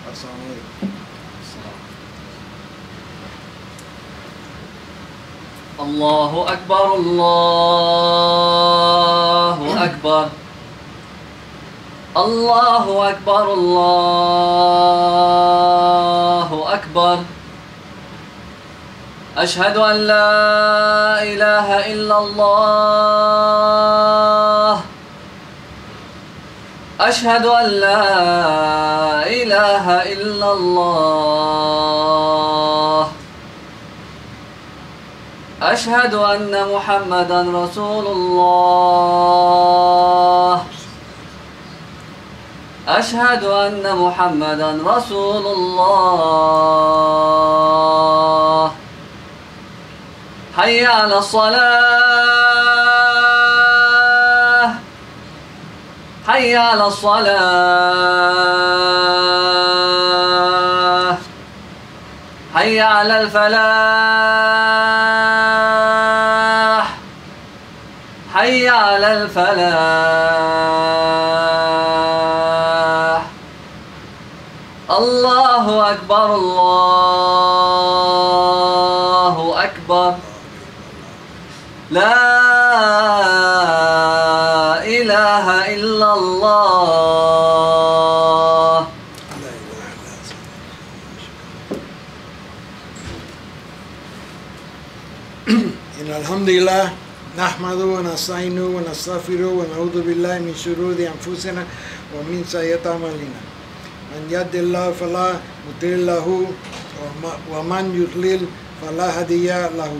Assalamu alaikum. Allahu Akbar, Allahu Akbar. Allahu Akbar, Allahu Akbar. أشهد أن لا إله إلا الله. أشهد أن لا إله إلا الله. أشهد أن محمدا رسول الله. أشهد أن محمدا رسول الله. حي على الصلاة. حي على الصلاة. حي على الفلاح. حي على الفلاح. الله أكبر، الله أكبر. لا إله إلا الله. إن الحمد لله نحمده ونستعينه ونستغفره ونعوذ بالله من شرور أنفسنا ومن سيئات أعمالنا. من يهد الله فلا مضل له ومن يضلل فلا هادي له.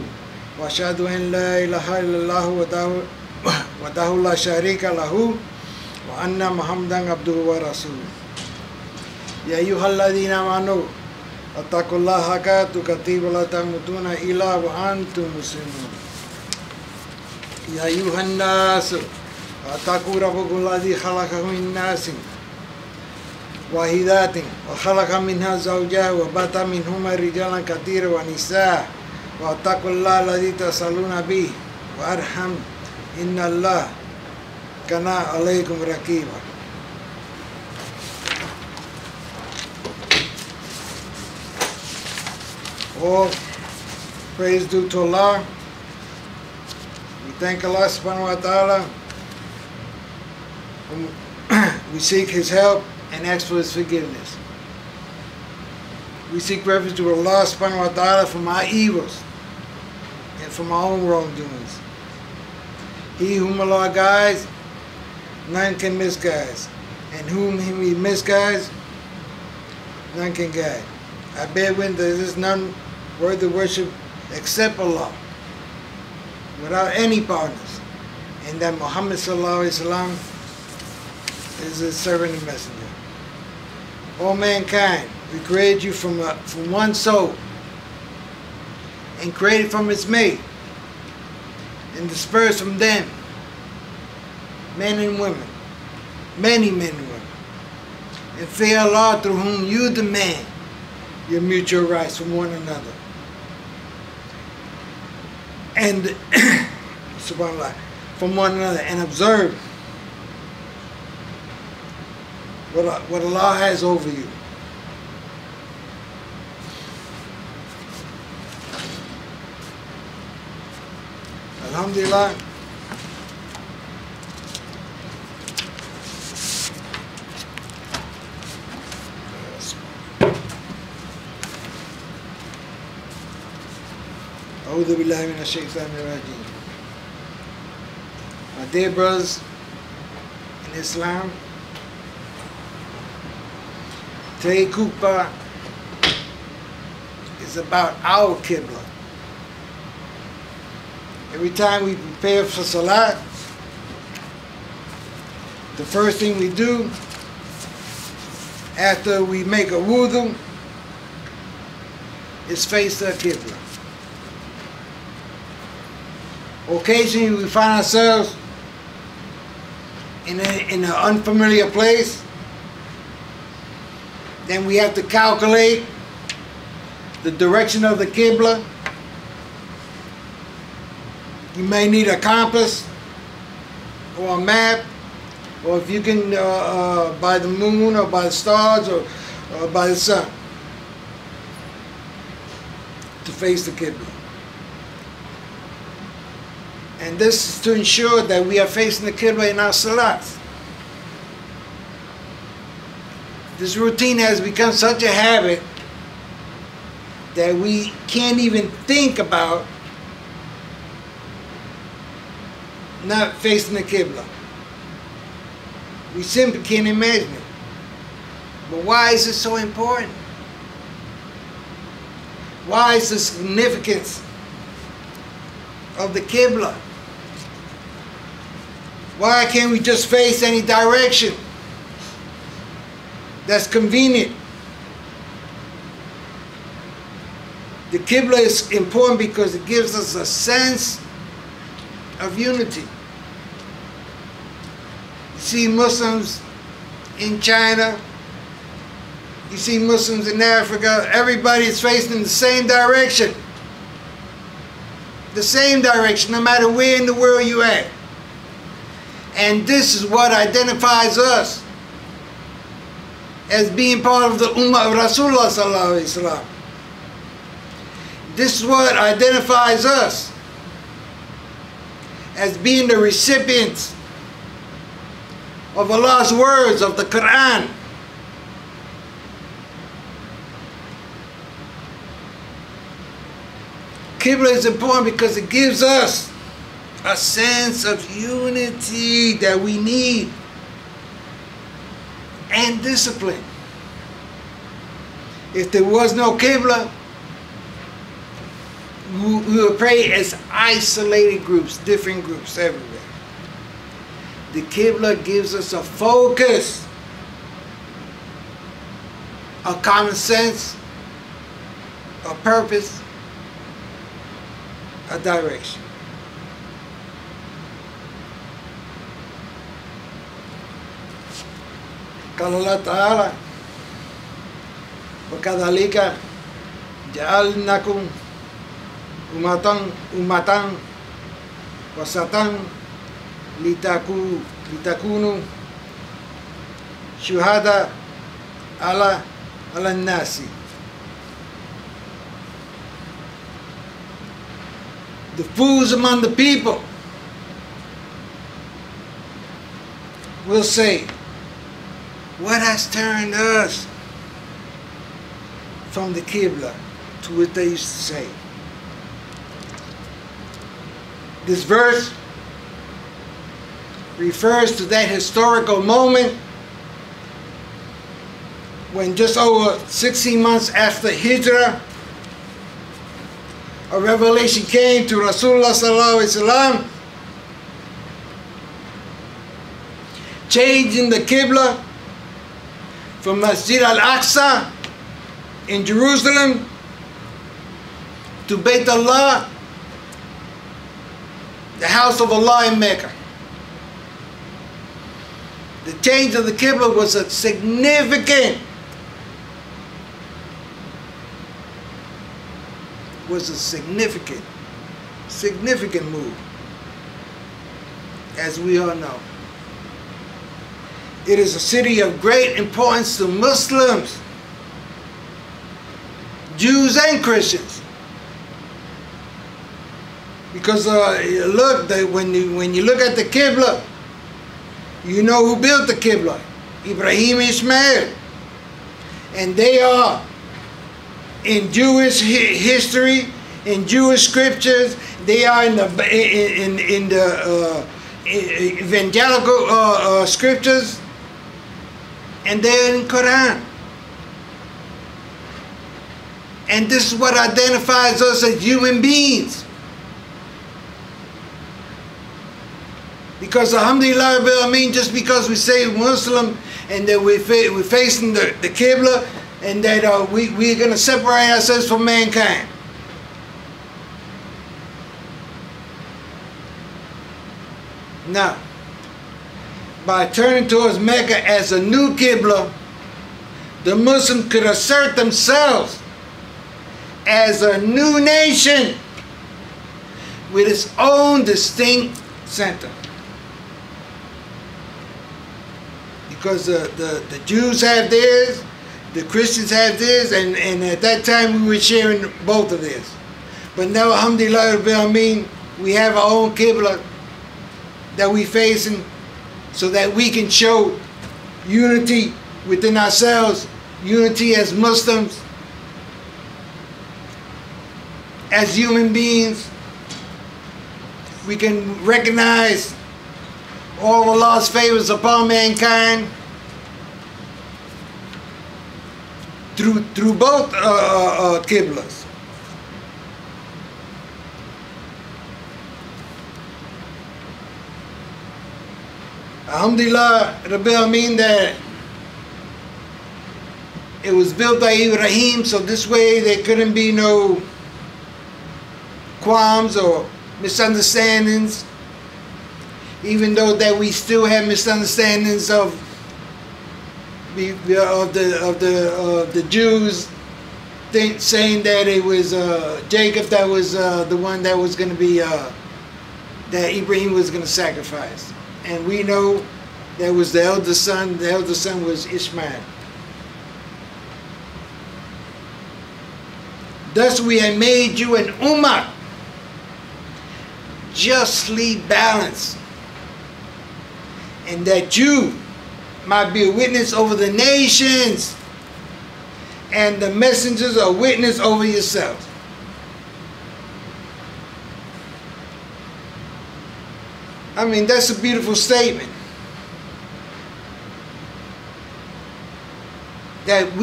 وأشهد أن لا إله إلا الله وحده لا شريك له وأن محمدا عبده ورسوله. يا أيها الذين آمنوا اتقوا الله حق تقاته ولا تموتن إلا وأنتم مسلمون. يا أيها الناس اتقوا ربكم الذي خلقكم من ناس واحدة وخلق منها زوجها وبث منهما رجالا كثيرا ونساء واتقوا الله الذي تسألون به وأرحم إن الله كان عليكم رقيبا. All praise due to Allah. We thank Allah subhanahu wa ta'ala. We seek His help and ask for His forgiveness. We seek refuge to Allah subhanahu wa ta'ala from our evils and from our own wrongdoings. He whom Allah guides, none can misguide, and whom He misguides, none can guide. I bear witness there is none worthy of worship except Allah, without any partners, and that Muhammad sallallahu alaihi wasallam is His servant and messenger. O mankind, we created you from one soul, and created from its mate, and dispersed from them men and women, many men and women, and fear Allah through whom you demand your mutual rights from one another. And subhanAllah, from one another, and observe what Allah has over you. Alhamdulillah. A'udhu billahi minash shaitanir rajeem. My dear brothers in Islam, today Khutbah is about our Qibla. Every time we prepare for Salat, the first thing we do after we make a wudu is face the Qibla. Occasionally we find ourselves in an unfamiliar place. Then we have to calculate the direction of the Qibla. You may need a compass or a map, or if you can by the moon or by the stars, or by the sun, to face the Qibla. And this is to ensure that we are facing the Qibla in our salats. This routine has become such a habit that we can't even think about not facing the Qibla. We simply can't imagine it. But why is it so important? Why is the significance of the Qibla? Why can't we just face any direction that's convenient? The Qibla is important because it gives us a sense of unity. You see Muslims in China, you see Muslims in Africa, everybody is facing the same direction. The same direction, no matter where in the world you're at. And this is what identifies us as being part of the Ummah of Rasulullah sallallahu alaihi wasallam. This is what identifies us as being the recipients of Allah's words of the Quran. Qibla is important because it gives us a sense of unity that we need and discipline. If there was no Qibla, we would pray as isolated groups, different groups everywhere. The Qibla gives us a focus, a common sense, a purpose, a direction. قال الله تعالى وكذلك جعلناكم أمة وسطا لتكونوا شهداء على الناس. The fools among the people will say, what has turned us from the Qibla, to what they used to say. This verse refers to that historical moment when just over 16 months after Hijrah, a revelation came to Rasulullah sallallahu alaihi wasallam, changing the Qibla from Masjid al-Aqsa in Jerusalem to Bayt Allah, the house of Allah in Mecca. The change of the Qibla was a significant move, as we all know. It is a city of great importance to Muslims, Jews and Christians. Because look, when you look at the Qibla, you know who built the Qibla. Ibrahim Ishmael. And they are, in Jewish history, in Jewish scriptures, they are in the evangelical scriptures, and they're in Quran. And this is what identifies us as human beings. Because alhamdulillah, just because we say Muslim and that we're facing the Qibla and that we're going to separate ourselves from mankind. Now, by turning towards Mecca as a new Qibla, the Muslims could assert themselves as a new nation with its own distinct center. Because the Jews have theirs, The Christians have this, and at that time we were sharing both of this. But now, alhamdulillah, we have our own Qibla that we facing, so that we can show unity within ourselves, unity as Muslims, as human beings. We can recognize all Allah's favors upon mankind through both Qiblas. Alhamdulillah, Rabbil that it was built by Ibrahim, so this way there couldn't be no qualms or misunderstandings, even though that we still have misunderstandings of the Jews saying that it was Jacob that was the one that was going to be that Ibrahim was going to sacrifice, and we know that was the eldest son. The eldest son was Ishmael. Thus we have made you an ummah, justly balanced, and that you might be a witness over the nations, and the messengers are witness over yourselves. I mean, that's a beautiful statement. That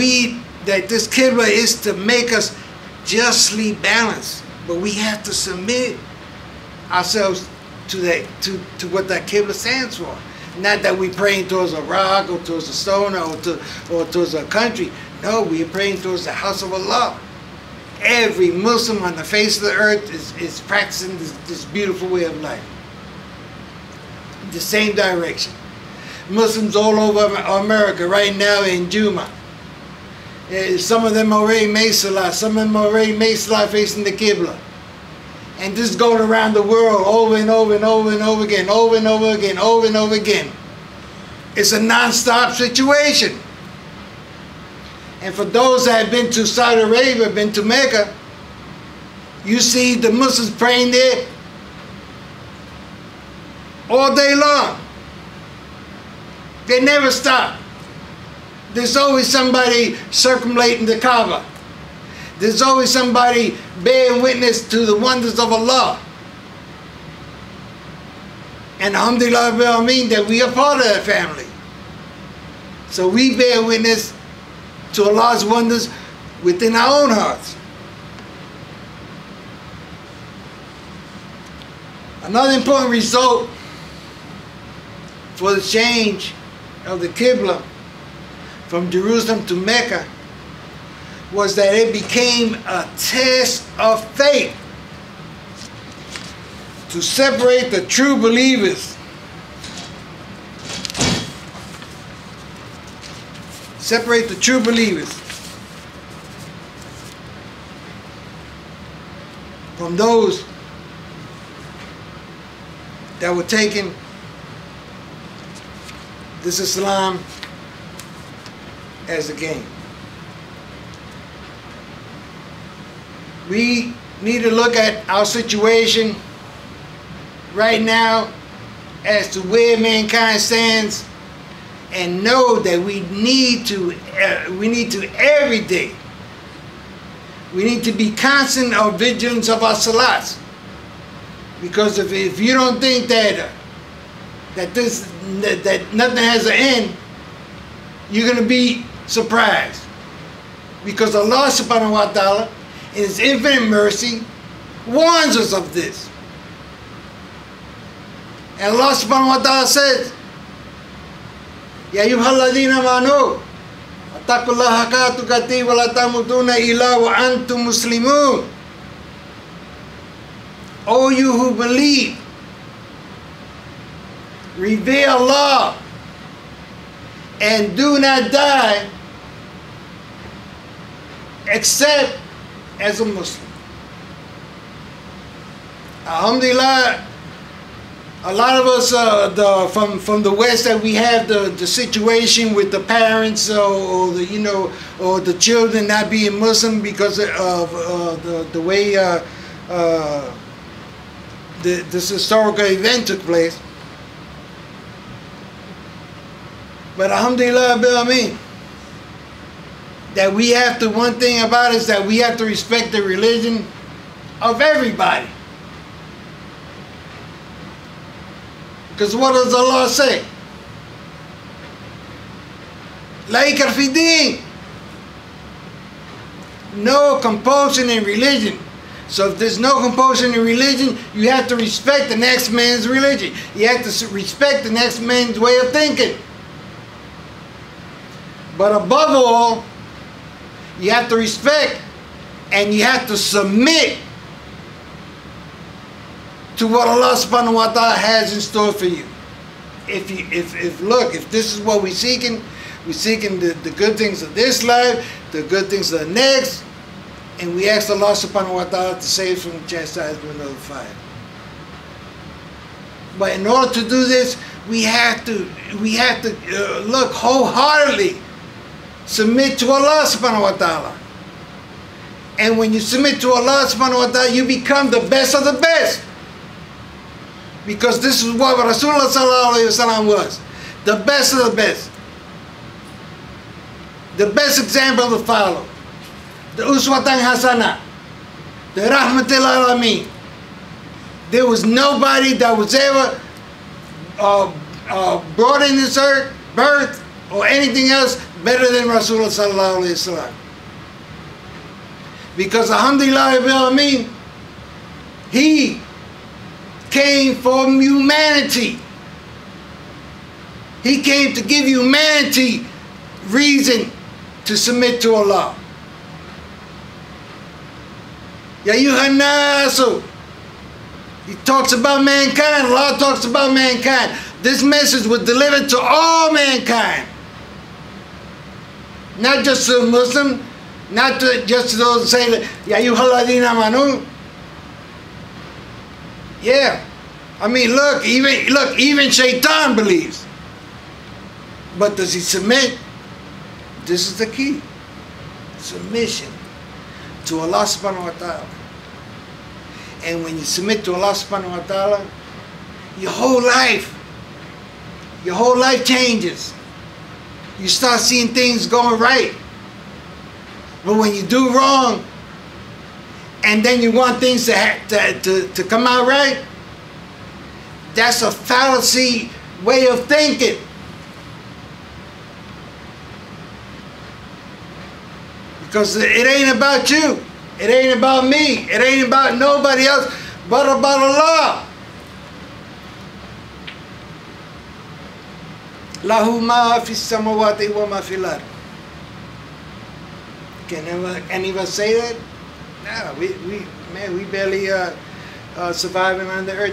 this Qibla is to make us justly balanced, but we have to submit ourselves to what that Qibla stands for. Not that we're praying towards a rock or towards a stone or towards a country. No, we are praying towards the house of Allah. Every Muslim on the face of the earth is practicing this beautiful way of life. In the same direction. Muslims all over America right now in Juma. Some of them already made Salah. Some of them already made Salah facing the Qibla. And just going around the world over and over and over and over again, over and over again, over and over again. It's a non-stop situation. And for those that have been to Saudi Arabia, been to Mecca, you see the Muslims praying there all day long. They never stop. There's always somebody circumambulating the Kaaba. There's always somebody bearing witness to the wonders of Allah. And alhamdulillah that we are part of that family. So we bear witness to Allah's wonders within our own hearts. Another important result for the change of the Qibla from Jerusalem to Mecca was that it became a test of faith to separate the true believers. Separate the true believers from those that were taking this Islam as a game. We need to look at our situation right now as to where mankind stands, and know that we need to every day, we need to be constant of vigilance of our salats. Because if you don't think that nothing has an end, you're going to be surprised. Because Allah subhanahu wa ta'ala, in His infinite mercy, warns us of this. And Allah subhanahu wa ta'ala says, Ya ayyuhalladhina amanu attaqullaha haqqa tuqatih wa la tamutunna illa wa antum muslimun. O you who believe, revere Allah and do not die except as a Muslim. Alhamdulillah, A lot of us from the West, that we have the situation with the parents or the or the children not being Muslim because of the way this historical event took place. But alhamdulillah, that we have to, one thing about it is that we have to respect the religion of everybody. Because what does Allah say? La ikra fi din. No compulsion in religion. So if there's no compulsion in religion, you have to respect the next man's religion. You have to respect the next man's way of thinking. But above all, you have to respect and you have to submit to what Allah subhanahu wa ta'ala has in store for you. If this is what we're seeking the good things of this life, the good things of the next, and we ask Allah subhanahu wa ta'ala to save us from the chastisement of the fire. But in order to do this, we have to look wholeheartedly, submit to Allah subhanahu wa ta'ala. And when you submit to Allah subhanahu wa ta'ala, you become the best of the best. Because this is what Rasulullah sallallahu alayhi wa sallam was. The best of the best. The best example to follow. The Uswatan Hasana. The Rahmatil Alameen. There was nobody that was ever brought in this earth, birth, or anything else better than Rasulullah sallallahu alayhi wa sallam. Because alhamdulillah, he came for humanity. He came to give humanity reason to submit to Allah. Ya ayyuhan nasu. He talks about mankind. Allah talks about mankind. This message was delivered to all mankind. Not just to Muslim, not just to those who say, Ya ayyuhal ladina amanu. Yeah, I mean, look, even Shaitan believes. But does he submit? This is the key. Submission to Allah subhanahu wa ta'ala. And when you submit to Allah subhanahu wa ta'ala, your whole life changes. You start seeing things going right. But when you do wrong, and then you want things to come out right, that's a fallacy way of thinking. Because it ain't about you. It ain't about me. It ain't about nobody else but about Allah. Lahu ma fi samawati wa ma fil ard. Can any of us say that? No, we barely surviving on the earth.